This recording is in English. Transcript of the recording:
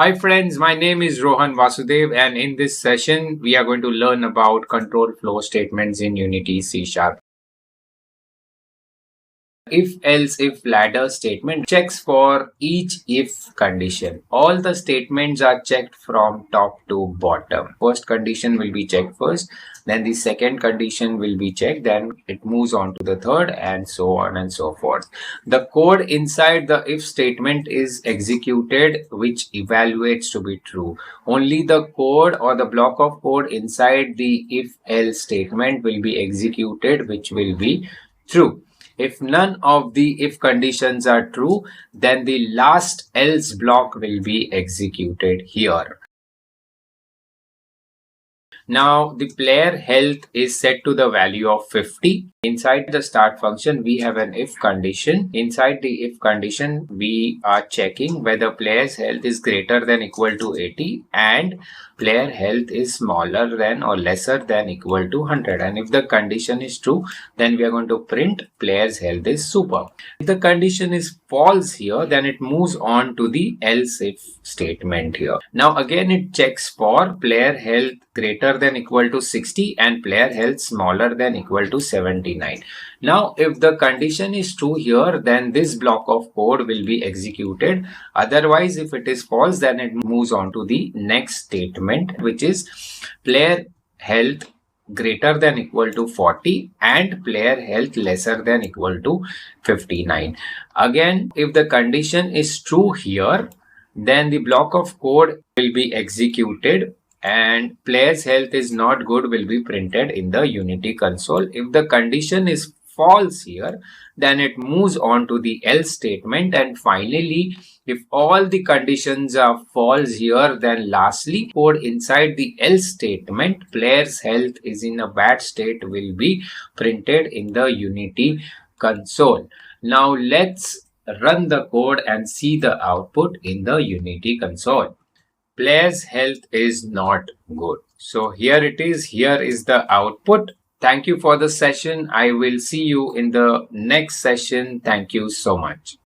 Hi friends, my name is Rohan Vasudev and in this session we are going to learn about control flow statements in Unity C Sharp. If else if ladder statement checks for each if condition. All the statements are checked from top to bottom. First condition will be checked first, then the second condition will be checked, then it moves on to the third and so on and so forth. The code inside the if statement is executed which evaluates to be true. Only the code or the block of code inside the if else statement will be executed which will be true. If none of the if conditions are true, then the last else block will be executed here. Now the player health is set to the value of 50. Inside the start function, we have an if condition. Inside the if condition, we are checking whether player's health is greater than equal to 80 and player health is smaller than or lesser than equal to 100. And if the condition is true, then we are going to print player's health is super. If the condition is false here, then it moves on to the else if statement here. Now again it checks for player health greater than equal to 60 and player health smaller than equal to 79. Now if the condition is true here, then this block of code will be executed. Otherwise, if it is false, then it moves on to the next statement, which is player health greater than equal to 40 and player health lesser than equal to 59. Again, if the condition is true here, then the block of code will be executed and player's health is not good will be printed in the Unity console. If the condition is false here, then it moves on to the else statement, and finally if all the conditions are false here, then lastly code inside the else statement player's health is in a bad state will be printed in the Unity console. Now let's run the code and see the output in the Unity console. Player's health is not good. So here it is. Here is the output. Thank you for the session. I will see you in the next session. Thank you so much.